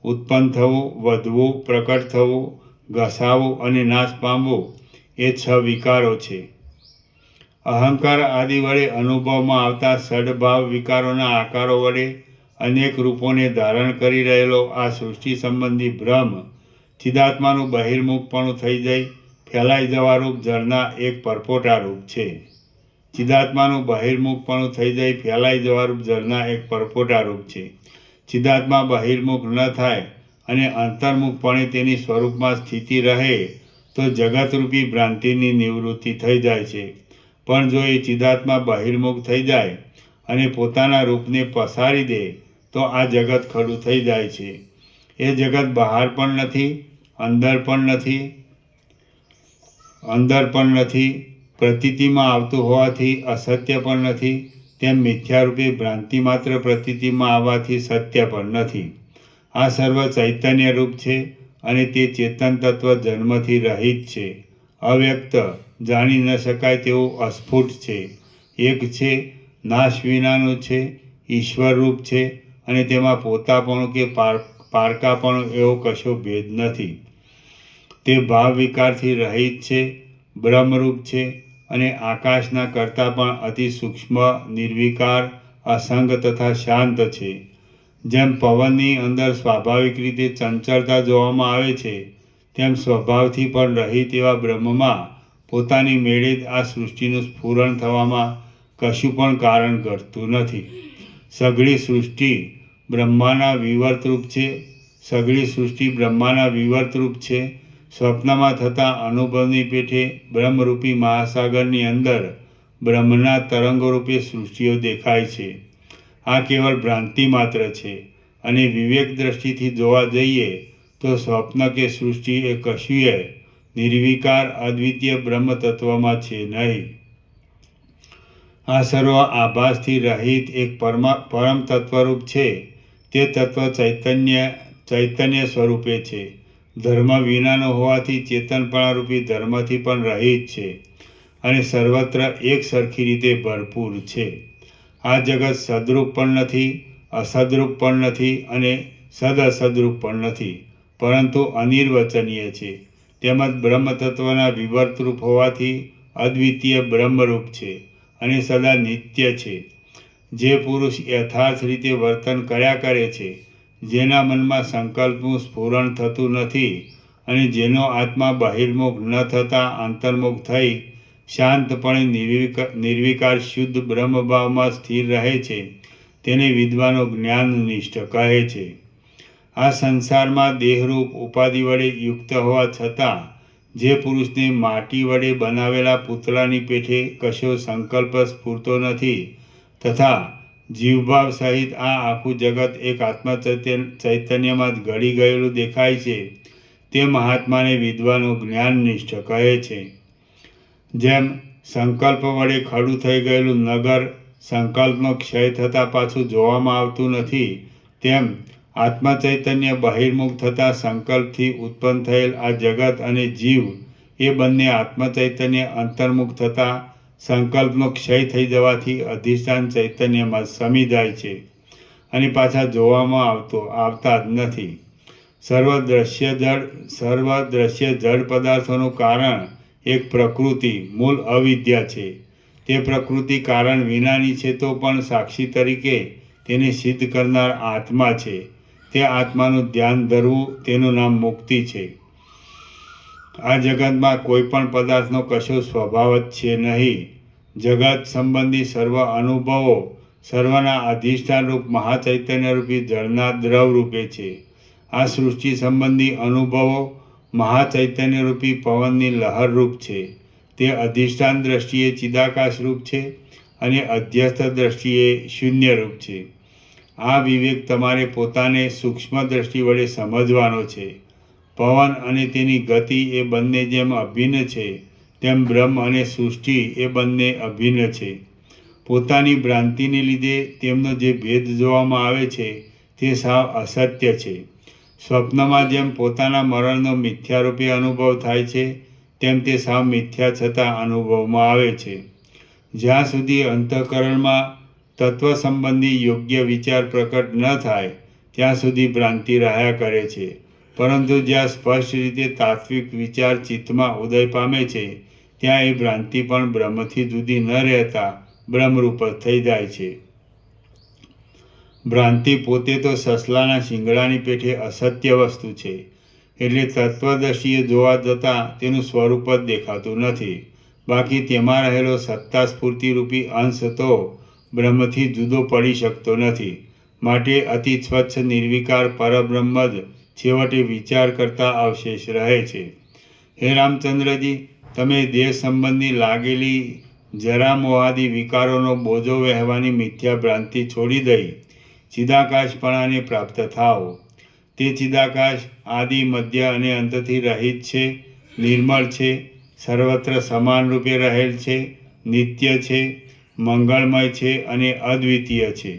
ઉત્પન્ન થવું, વધવું, પ્રકટ થવું, ઘસાવું અને નાશ પામવું એ 6 વિકારો છે. અહંકાર આદિ વડે અનુભવમાં આવતા સડભાવ વિકારોના આકારો વડે અનેક રૂપોને ધારણ કરી રહેલો આ સૃષ્ટિ સંબંધી ભ્રમ ચિદાત્માનું બહિર્મુખપણું થઈ જઈ ફેલાઈ જવારૂપ જળના એક પરપોટા રૂપ છે. ચિદાત્માનું બહિર્મુખપણું થઈ જઈ ફેલાઈ જવારૂપ જળના એક પરપોટા રૂપ છે. ચિદાત્મા બહિર્મુખ ન થાય અને અંતર્મુખપણે તેની સ્વરૂપમાં સ્થિતિ રહે તો જગતરૂપી ભ્રાંતિની નિવૃત્તિ થઈ જાય છે. પણ જો એ ચિદાત્મા બહિર્મુખ થઈ જાય અને પોતાના રૂપને પસારી દે તો આ જગત ખડું થઈ જાય છે. એ જગત બહાર પણ નથી, અંદર પણ નથી, પ્રતીતિમાં આવતું હોવાથી અસત્ય પણ નથી, તેમ મિથ્યારૂપે ભ્રાંતિ માત્ર પ્રતીતિમાં આવવાથી સત્ય પણ નથી. આ સર્વ ચૈતન્ય રૂપ છે અને તે ચેતન તત્વ જન્મથી રહિત છે, અવ્યક્ત, જાણી ન શકાય તેવું અસ્ફુટ છે, એક છે, નાશ વિનાનું છે, ઈશ્વરરૂપ છે અને તેમાં પોતાપણું કે પારકાપણું એવો કશો ભેદ નથી. તે ભાવ વિકારથી રહિત છે, બ્રહ્મરૂપ છે અને આકાશના કરતાં પણ અતિ સૂક્ષ્મ, નિર્વિકાર, અસંગ તથા શાંત છે. જેમ પવનની અંદર સ્વાભાવિક રીતે ચંચળતા જોવામાં આવે છે, તેમ સ્વભાવથી પણ રહિત એવા બ્રહ્મમાં પોતાની મેળે જ આ સૃષ્ટિનું સ્ફુરણ થવામાં કશું પણ કારણ ઘટતું નથી. સઘળી સૃષ્ટિ બ્રહ્માના વિવર્તરૂપ છે. સ્વપ્નમાં થતા અનુભવની પેઠે બ્રહ્મરૂપી મહાસાગરની અંદર બ્રહ્મના તરંગોરૂપે સૃષ્ટિઓ દેખાય છે. આ કેવળ ભ્રાંતિ માત્ર છે અને વિવેક દ્રષ્ટિથી જોવા જઈએ તો સ્વપ્ન કે સૃષ્ટિ એ કશુંય નિર્વિકાર અદ્વિતીય બ્રહ્મ તત્વમાં છે નહીં. આ સર્વ આભાસથી રહિત એક પરમ તત્વરૂપ છે. તે તત્વ ચૈતન્ય સ્વરૂપે છે. ધર્મ વિનાનો હોવાથી ચેતનપણારૂપી ધર્મથી પણ રહિત છે અને સર્વત્ર એક સરખી રીતે ભરપૂર છે. આ જગત સદરૂપ પણ નથી, અસદરૂપ પણ નથી અને સદઅસદરૂપ પણ નથી, પરંતુ અનિર્વચનીય છે. તેમજ બ્રહ્મતત્વના વિવર્તરૂપ હોવાથી અદ્વિતીય બ્રહ્મરૂપ છે અને સદા નિત્ય છે. જે પુરુષ યથાર્થ રીતે વર્તન કર્યા કરે છે, જેના મનમાં સંકલ્પનું સ્ફુરણ થતું નથી અને જેનો આત્મા બહિર્મુખ ન થતાં અંતર્મુખ થઈ શાંતપણે નિર્વિકાર શુદ્ધ બ્રહ્મભાવમાં સ્થિર રહે છે, તેને વિદ્વાનો જ્ઞાનનિષ્ઠ કહે છે. આ સંસારમાં દેહરૂપ ઉપાધિ વડે યુક્ત હોવા છતાં જે પુરુષને માટી વડે બનાવેલા પૂતળાની પેઠે કશો સંકલ્પ સ્ફૂરતો નથી તથા જીવભાવ સહિત આ આખું જગત એક આત્મ ચૈતન્યમાં જ ઘડી ગયેલું દેખાય છે, તે મહાત્માને વિદ્વાનો જ્ઞાનનિષ્ઠ કહે છે. જેમ સંકલ્પ વડે ખડું થઈ ગયેલું નગર સંકલ્પનો ક્ષય થતાં પાછું જોવામાં આવતું નથી, તેમ આત્મચૈતન્ય બહિર્મુખ થતાં સંકલ્પથી ઉત્પન્ન થયેલ આ જગત અને જીવ એ બંને આત્મચૈતન્ય અંતર્મુખ થતાં સંકલ્પનો ક્ષય થઈ જવાથી અધિષ્ઠાન ચૈતન્યમાં સમી જાય છે અને પાછા જોવામાં આવતા જ નથી. સર્વ દ્રશ્ય જડ પદાર્થોનું કારણ એક પ્રકૃતિ મૂળ અવિદ્યા છે. તે પ્રકૃતિ કારણ વિનાની છે તો પણ સાક્ષી તરીકે તેને સિદ્ધ કરનાર આત્મા છે. તે આત્માનું ધ્યાન ધરવું તેનું નામ મુક્તિ છે. આ જગતમાં કોઈ પણ પદાર્થનો કશો સ્વભાવ જ છે નહીં. જગત સંબંધી સર્વ અનુભવો સર્વના અધિષ્ઠાનરૂપ મહાચૈતન્યરૂપી જળના દ્રવ રૂપે છે. આ સૃષ્ટિ સંબંધી અનુભવો મહાચૈતન્યરૂપી પવનની લહરરૂપ છે. તે અધિષ્ઠાન દ્રષ્ટિએ ચિદાકાશરૂપ છે અને અધ્યસ્થ દ્રષ્ટિએ શૂન્યરૂપ છે. આ વિવેક તમારે પોતાને સૂક્ષ્મ દ્રષ્ટિ વડે સમજવાનો છે. પવન અને તેની ગતિ એ બંને જેમ અભિન્ન છે, તેમ બ્રહ્મ અને સૃષ્ટિ એ બંને અભિન્ન છે. પોતાની ભ્રાંતિને લીધે તેમનો જે ભેદ જોવામાં આવે છે તે સાવ અસત્ય છે. સ્વપ્નમાં જેમ પોતાના મરણનો મિથ્યારૂપે અનુભવ થાય છે, તેમ તે સાવ મિથ્યા છતાં અનુભવમાં આવે છે. જ્યાં સુધી અંતઃકરણમાં તત્વ સંબંધી યોગ્ય વિચાર પ્રકટ ન થાય ત્યાં સુધી ભ્રાંતિ રહ્યા કરે છે, પરંતુ જ્યાં સ્પષ્ટ રીતે તાત્વિક વિચાર ચિત્તમાં ઉદય પામે છે, ત્યાં એ ભ્રાંતિ પણ બ્રહ્મથી જુદી ન રહેતા બ્રહ્મરૂપ જ થઈ જાય છે. ભ્રાંતિ પોતે તો સસલાના શિંગડાની પેઠે અસત્ય વસ્તુ છે, એટલે તત્વદર્શીએ જોવા જતાં તેનું સ્વરૂપ જ દેખાતું નથી. બાકી તેમાં રહેલો સત્તા સ્ફૂર્તિરૂપી અંશ તો બ્રહ્મથી જુદો પડી શકતો નથી. માટે અતિ સ્વચ્છ નિર્વિકાર પરબ્રહ્મ જ છેવટે વિચાર કરતા અવશેષ રહે છે. હે રામચંદ્રજી, તમે દેહ સંબંધી લાગેલી જરા મોહાદી વિકારોનો બોજો વહેવાની મિથ્યા ભ્રાંતિ છોડી દઈ ચિદાકાશપણાને પ્રાપ્ત થાઓ. તે ચિદાકાશ આદિ મધ્ય અને અંતથી રહિત છે, નિર્મળ છે, સર્વત્ર સમાન રૂપે રહેલ છે, નિત્ય છે, મંગળમય છે અને અદ્વિતીય છે.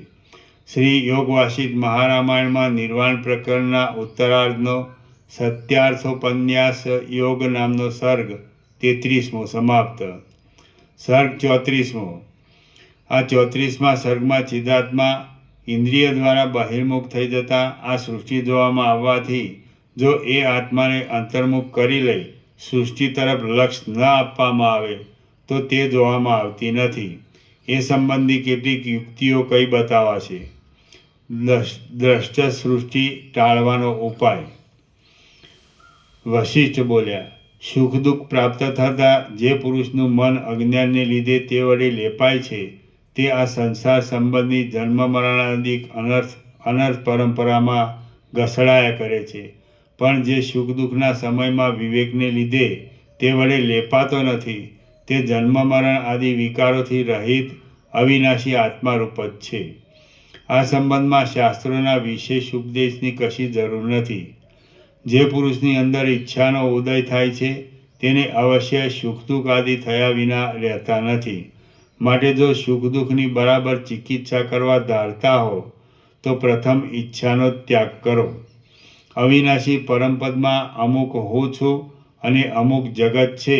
શ્રી યોગવાસિષ્ઠ મહારામાયણમાં નિર્વાણ પ્રકરણના ઉત્તરાર્ધનો સત્યાર્થોપન્યાસ યોગ નામનો સર્ગ 33મો સમાપ્ત. સર્ગ 34મો. આ 34મા સર્ગમાં ચિદાત્મા ઇન્દ્રિય દ્વારા બહિર્મુખ થઈ જતાં આ સૃષ્ટિ જોવામાં આવવાથી જો એ આત્માને અંતર્મુખ કરી લઈ સૃષ્ટિ તરફ લક્ષ ન આપવામાં આવે તો તે જોવામાં આવતી નથી. એ સંબંધી કેટલીક યુક્તિઓ કઈ બતાવાશે. દ્રષ્ટ સૃષ્ટિ ટાળવાનો ઉપાય. વશિષ્ઠ બોલ્યા, સુખ દુઃખ પ્રાપ્ત થતાં જે પુરુષનું મન અજ્ઞાનને લીધે તે વડે લેપાય છે તે આ સંસાર સંબંધી જન્મ મરણાદિક અનર્થ પરંપરામાં ઘસડાયા કરે છે, પણ જે સુખ દુઃખના સમયમાં વિવેકને લીધે તે વડે લેપાતો નથી તે જન્મ મરણ આદિ વિકારોથી રહિત અવિનાશી આત્મારૂપ જ છે. આ સંબંધમાં શાસ્ત્રોના વિશેષ ઉપદેશની કશી જરૂર નથી. જે પુરુષની અંદર ઈચ્છાનો ઉદય થાય છે તેને અવશ્ય સુખ દુઃખ આદિ થયા વિના રહેતા નથી. માટે જો સુખ દુઃખની બરાબર ચિકિત્સા કરવા ધારતા હો તો પ્રથમ ઈચ્છાનો ત્યાગ કરો. અવિનાશી પરમપદમાં અમુક હું છું અને અમુક જગત છે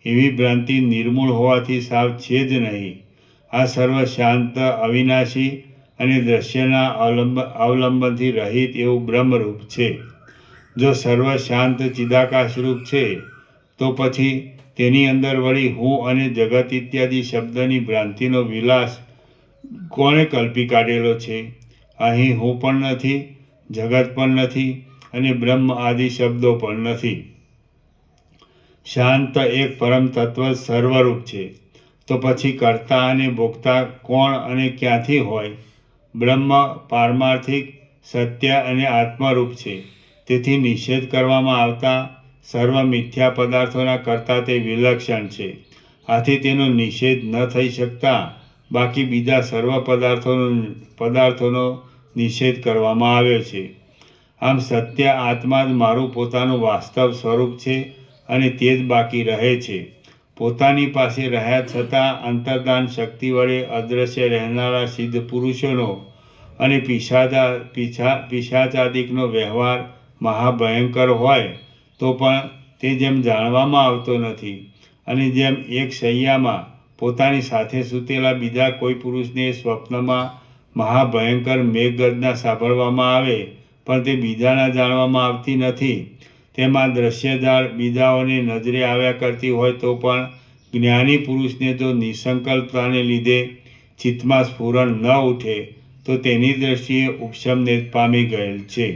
એવી ભ્રાંતિ નિર્મૂળ હોવાથી સાવ છે જ નહીં. આ સર્વ શાંત, અવિનાશી અને દ્રશ્યના અવલંબનથી રહિત એવું બ્રહ્મરૂપ છે. જો સર્વ શાંત ચિદાકાશરૂપ છે તો પછી તેની અંદર વળી હું અને જગત ઇત્યાદિ શબ્દની ભ્રાંતિનો વિલાસ કોણે કલ્પી કાઢેલો છે? અહીં હું પણ નથી, જગત પણ નથી અને બ્રહ્મ આદિ શબ્દો પણ નથી. શાંત એક પરમ તત્વ જ સર્વરૂપ છે. તો પછી કર્તા અને ભોગતા કોણ અને ક્યાંથી હોય? બ્રહ્મ પારમાર્થિક, સત્ય અને આત્મરૂપ છે. તેથી નિષેધ કરવામાં આવતા સર્વ મિથ્યા પદાર્થોના કરતાં તે વિલક્ષણ છે. આથી તેનો નિષેધ ન થઈ શકતા બાકી બીજા સર્વ પદાર્થોનો નિષેધ કરવામાં આવ્યો છે. આમ સત્ય આત્મા જ મારું પોતાનું વાસ્તવ સ્વરૂપ છે અને તે જ બાકી રહે છે. પોતાની પાસે રહ્યા છતાં અંતર્દાન શક્તિ વડે અદૃશ્ય રહેનારા સિદ્ધ પુરુષોનો અને પિશાચાદિકનો વ્યવહાર મહાભયંકર હોય તો પણ તે જેમ જાણવામાં આવતો નથી અને જેમ એક શૈયામાં પોતાની સાથે સૂતેલા બીજા કોઈ પુરુષને સ્વપ્નમાં મહાભયંકર મેઘગર્જના સાંભળવામાં આવે પણ તે બીજાના જાણવામાં આવતી નથી, તેમાં દ્રશ્યજાળ બીજાઓને નજરે આવ્યા કરતી હોય તો પણ જ્ઞાની પુરુષને જો નિસંકલ્પતાને લીધે ચિત્તમાં સ્ફુરણ ન ઉઠે તો તેની દ્રષ્ટિએ ઉપશમને પામી ગયેલ છે.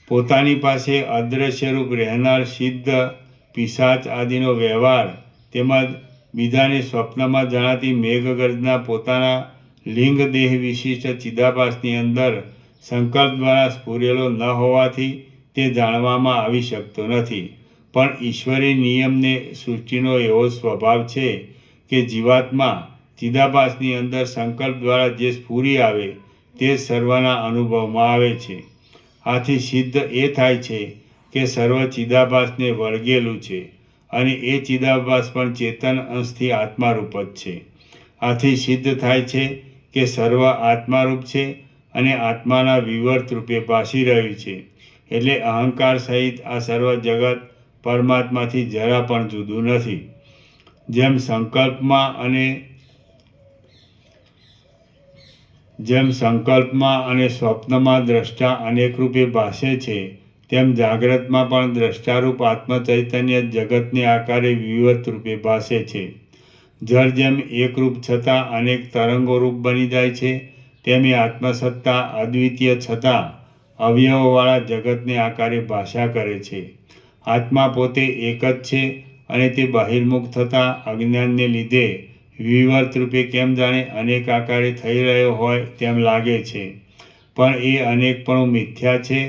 પોતાની પાસે અદૃશ્યરૂપ રહેનાર સિદ્ધ, પિશાચ આદિનો વ્યવહાર તેમજ બીજાને સ્વપ્નમાં જણાતી મેઘગર્જના પોતાના લિંગ દેહ વિશિષ્ટ ચિદાભાસની અંદર સંકલ્પ દ્વારા સ્ફુરેલો ન હોવાથી તે જાણવામાં આવી શકતો નથી. પણ ઈશ્વરી નિયમને સૃષ્ટિનો એવો સ્વભાવ છે કે જીવાત્મા ચિદાભાસની અંદર સંકલ્પ દ્વારા જે સ્ફુરી આવે તે સર્વના અનુભવમાં આવે છે. આથી સિદ્ધ એ થાય છે કે સર્વ ચિદાભાસને વળગેલું છે અને એ ચિદાભાસ પણ ચેતન અંશથી આત્મારૂપ જ છે. આથી સિદ્ધ થાય છે કે સર્વ આત્મારૂપ છે અને આત્માના વિવર્ત રૂપે ભાસી રહ્યું છે. એટલે અહંકાર સહિત આ સર્વ જગત પરમાત્માથી જરા પણ જુદું નથી. જેમ સંકલ્પમાં અને સ્વપ્નમાં દ્રષ્ટા અનેક રૂપે ભાસે છે તેમ જાગ્રતમાં પણ દ્રષ્ટારૂપ આત્મચૈતન્ય જગતને આકારે વિવર્ત રૂપે ભાસે છે. જળ જેમ એકરૂપ છતાં અનેક તરંગોરૂપ બની જાય છે તેમ એ આત્મસત્તા અદ્વિતીય છતાં અવયવોવાળા જગતને આકારે ભાષા કરે છે. આત્મા પોતે એક જ છે અને તે બહિર્મુખ થતાં અજ્ઞાનને લીધે વિવર્ત રૂપે કેમ જાણે અનેક આકારે થઈ રહ્યો હોય તેમ લાગે છે, પણ એ અનેકપણું મિથ્યા છે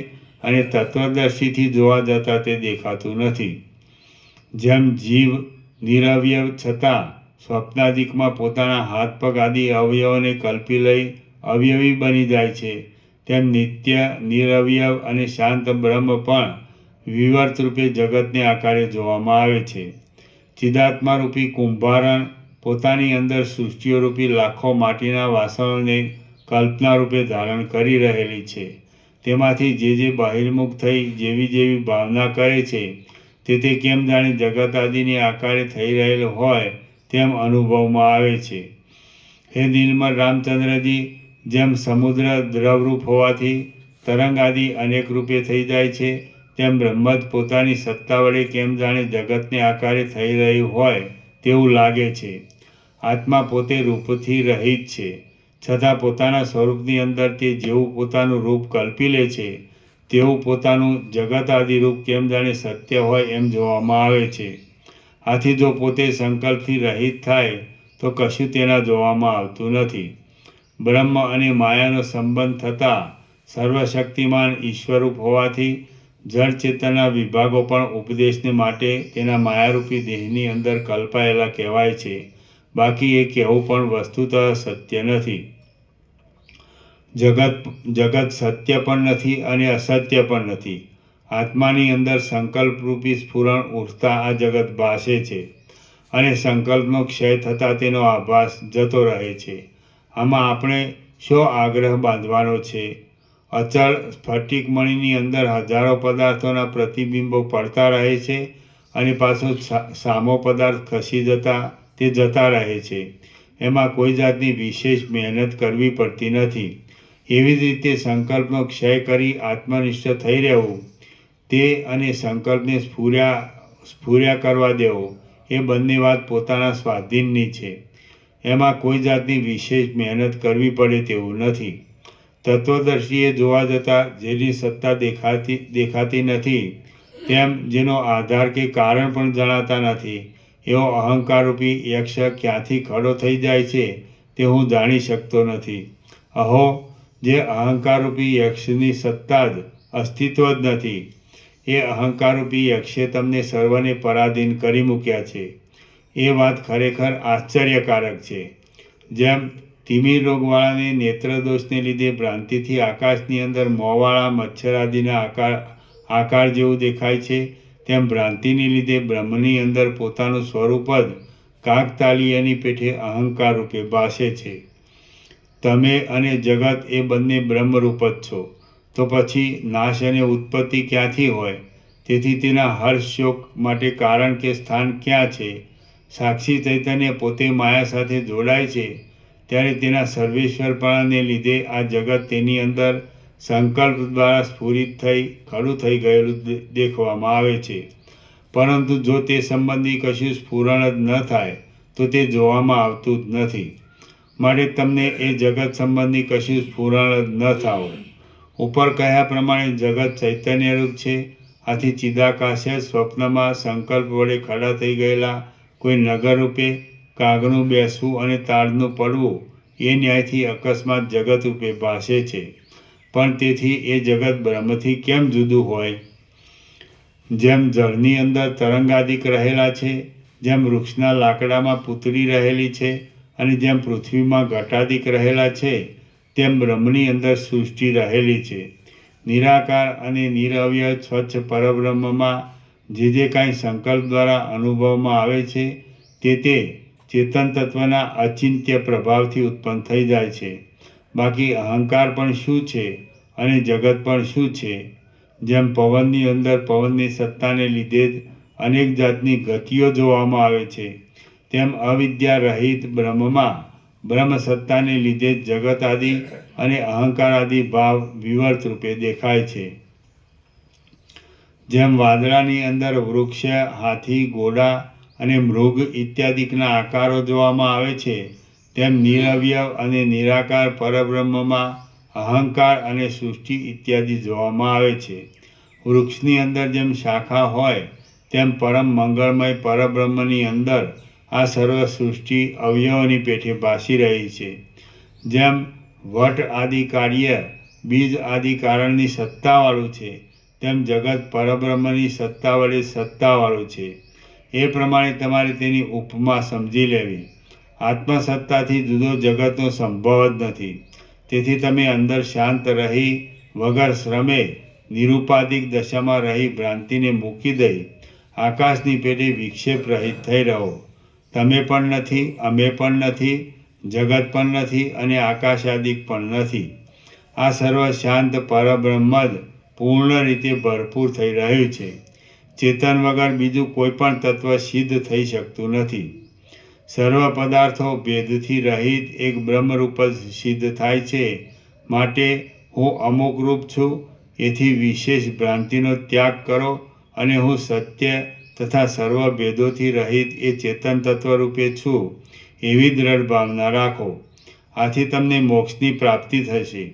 અને તત્વદર્શીથી જોવા જતાં તે દેખાતું નથી. જેમ જીવ નિરવયવ છતાં સ્વપ્નાદિકમાં પોતાના હાથ પગ આદિ અવયવોને કલ્પી લઈ અવયવી બની જાય છે, તેમ નિત્ય, નિરવયવ અને શાંત બ્રહ્મ પણ વિવર્ત રૂપે જગતને આકારે જોવામાં આવે છે. ચિદાત્મારૂપી કુંભારણ પોતાની અંદર સૃષ્ટિઓરૂપી લાખો માટીના વાસણોને કલ્પનારૂપે ધારણ કરી રહેલી છે. તેમાંથી જે બહિર્મુખ થઈ જેવી જેવી ભાવના કરે છે તે કેમ જાણે જગત આદિની આકારે થઈ રહેલ હોય તેમ અનુભવમાં આવે છે. હે નીલમલ રામચંદ્રજી, જેમ સમુદ્ર દ્રવરૂપ હોવાથી તરંગ આદિ અનેક રૂપે થઈ જાય છે તેમ બ્રહ્મ જ પોતાની સત્તા વડે કેમ જાણે જગતને આકારે થઈ રહ્યું હોય તેવું લાગે છે. આત્મા પોતે રૂપથી રહિત છે છતાં પોતાના સ્વરૂપની અંદર તે જેવું પોતાનું રૂપ કલ્પી લે છે તેવું પોતાનું જગત આદિ રૂપ કેમ જાણે સત્ય હોય એમ જોવામાં આવે છે. આથી જો પોતે સંકલ્પથી રહિત થાય તો કશું તેના જોવામાં આવતું નથી. બ્રહ્મ અને માયાનો સંબંધ થતાં સર્વશક્તિમાન ઈશ્વરરૂપ હોવાથી જળ ચેતનના વિભાગો પણ ઉપદેશને માટે તેના માયારૂપી દેહની અંદર કલ્પાયેલા કહેવાય છે, બાકી એ કહેવું પણ વસ્તુતઃ સત્ય નથી. જગત સત્ય પણ નથી અને અસત્ય પણ નથી. આત્માની અંદર સંકલ્પરૂપી સ્ફુરણ ઉઠતા આ જગત ભાસે છે અને સંકલ્પનો ક્ષય થતાં તેનો આભાસ જતો રહે છે. આમાં આપણે શો આગ્રહ બાંધવાનો છે? અચળ સ્ફટિકમણીની અંદર હજારો પદાર્થોના પ્રતિબિંબો પડતા રહે છે અને પાછો સામો પદાર્થ ખસી તે જતા રહે છે. એમાં કોઈ જાતની વિશેષ મહેનત કરવી પડતી નથી. એવી જ રીતે સંકલ્પનો ક્ષય કરી આત્મનિષ્ઠ થઈ રહેવું તે અને સંકલ્પને સ્ફુર્યા કરવા દેવો એ બંને વાત પોતાના સ્વાધીનની છે. એમાં કોઈ જાતની વિશેષ મહેનત કરવી પડે તેવું નથી. તત્વદર્શીએ જોવા જતાં જેની સત્તા દેખાતી નથી, તેમ જેનો આધાર કે કારણ પણ જણાતા નથી, એવો અહંકારરૂપી યક્ષ ક્યાંથી ખડો થઈ જાય છે તે હું જાણી શકતો નથી. અહો, જે અહંકારરૂપી યક્ષની સત્તા જ અસ્તિત્વ જ નથી, એ અહંકારરૂપી યક્ષે તમને સર્વને પરાધીન કરી મૂક્યા છે. એ વાત ખરેખર આશ્ચર્યકારક છે. જેમ તિમિર રોગવાળાને નેત્રદોષને લીધે ભ્રાંતિથી આકાશની અંદર મોંવાળા મચ્છર આદિના આકાર જેવું દેખાય છે, તેમ ભ્રાંતિને લીધે બ્રહ્મની અંદર પોતાનું સ્વરૂપ જ કાકતાલીયની પેઠે અહંકાર રૂપે ભાસે છે. તમે અને જગત એ બંને બ્રહ્મરૂપ જ છો. તો પછી નાશ અને ઉત્પત્તિ ક્યાંથી હોય? તેથી તેના હર્ષ શોક માટે કારણ કે સ્થાન ક્યાં છે? સાક્ષી ચૈતન્ય પોતે માયા સાથે જોડાય છે ત્યારે તેના સર્વેશ્વરપણાને લીધે આ જગત તેની અંદર સંકલ્પ દ્વારા સ્ફુરિત થઈ ખડું થઈ ગયેલું દેખવામાં આવે છે. પરંતુ જો તે સંબંધી કશું સ્ફુરણ જ ન થાય તો તે જોવામાં આવતું જ નથી. માટે તમને એ જગત સંબંધી કશું સ્ફુરણ જ ન થાવું. ઉપર કહ્યા પ્રમાણે જગત ચૈતન્યરૂપ છે. આથી ચિદાકાશ સ્વપ્નમાં સંકલ્પ વડે ખડા થઈ ગયેલા કોઈ નગર રૂપે કાગનું બેસવું અને તાડનું પડવું એ ન્યાયથી અકસ્માત જગત રૂપે ભાસે છે. પણ તેથી એ જગત બ્રહ્મથી કેમ જુદું હોય? જેમ જળની અંદર તરંગાદિક રહેલા છે, જેમ વૃક્ષના લાકડામાં પૂતળી રહેલી છે અને જેમ પૃથ્વીમાં ઘટાદિક રહેલા છે, તેમ બ્રહ્મની અંદર સૃષ્ટિ રહેલી છે. નિરાકાર અને નિરવયવ સ્વચ્છ પરબ્રહ્મમાં જે કાંઈ સંકલ્પ દ્વારા અનુભવમાં આવે છે તે ચેતન તત્વના અચિંત્ય પ્રભાવથી ઉત્પન્ન થઈ જાય છે. બાકી અહંકાર પણ શું છે અને જગત પણ શું છે? જેમ પવનની અંદર પવનની સત્તાને લીધે જ અનેક જાતની ગતિઓ જોવામાં આવે છે, તેમ અવિદ્યા રહિત બ્રહ્મમાં બ્રહ્મ સત્તાને લીધે જ જગત આદિ અને અહંકાર આદિ ભાવ વિવર્ત રૂપે દેખાય છે. જેમ વાદળાની અંદર વૃક્ષ, હાથી, ઘોડા અને મૃગ ઇત્યાદિકના આકારો જોવામાં આવે છે, તેમ નિરવયવ અને નિરાકાર પરબ્રહ્મમાં અહંકાર અને સૃષ્ટિ ઇત્યાદિ જોવામાં આવે છે. વૃક્ષની અંદર જેમ શાખા હોય તેમ પરમ મંગળમય પરબ્રહ્મની અંદર આ સર્વ સૃષ્ટિ અવયવોની પેઠે ભાસી રહી છે. જેમ વટ આદિ કાર્ય બીજ આદિ કારણની સત્તાવાળું છે, તેમ જગત પરબ્રહ્મની સત્તા વડે સત્તાવાળું છે. એ પ્રમાણે તમારે તેની ઉપમા સમજી લેવી. આત્મસત્તાથી જુદો જગતનો સંભવ જ નથી. તેથી તમે અંદર શાંત રહી વગર શ્રમે નિરૂપાધિક દશામાં રહી ભ્રાંતિને મૂકી દઈ આકાશની પેટે વિક્ષેપ રહિત થઈ રહો. તમે પણ નથી, અમે પણ નથી, જગત પણ નથી અને આકાશાદિક પણ નથી. આ સર્વ શાંત પરબ્રહ્મ જ પૂર્ણ રીતે ભરપૂર થઈ રહ્યું છે. ચેતન વગર બીજું કોઈ પણ તત્વ સિદ્ધ થઈ શકતું નથી. સર્વ પદાર્થો ભેદથી રહિત એક બ્રહ્મરૂપ જ સિદ્ધ થાય છે. માટે હું અમુક રૂપ છું એથી વિશેષ ભ્રાંતિનો ત્યાગ કરો અને હું સત્ય તથા સર્વ ભેદોથી રહિત એ ચેતન તત્વ રૂપે છું એવી દ્રઢ ભાવના રાખો. આથી તમને મોક્ષની પ્રાપ્તિ થશે.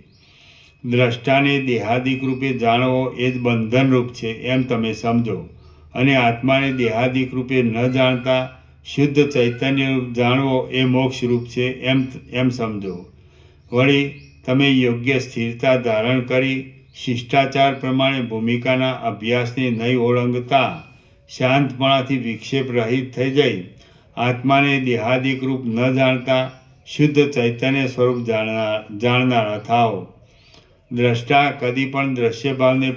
દ્રષ્ટાને દેહાદિક રૂપે જાણવો એ જ બંધનરૂપ છે એમ તમે સમજો, અને આત્માને દેહાદિક રૂપે ન જાણતા શુદ્ધ ચૈતન્યરૂપ જાણવો એ મોક્ષરૂપ છે એમ સમજો. વળી તમે યોગ્ય સ્થિરતા ધારણ કરી શિષ્ટાચાર પ્રમાણે ભૂમિકાના અભ્યાસને નહીં ઓળંગતા શાંતપણાથી વિક્ષેપ રહિત થઈ જઈ આત્માને દેહાદિક રૂપ ન જાણતા શુદ્ધ ચૈતન્ય સ્વરૂપ જાણનારા થાઓ. દ્રષ્ટા કદી પણ દ્રશ્ય ભાવને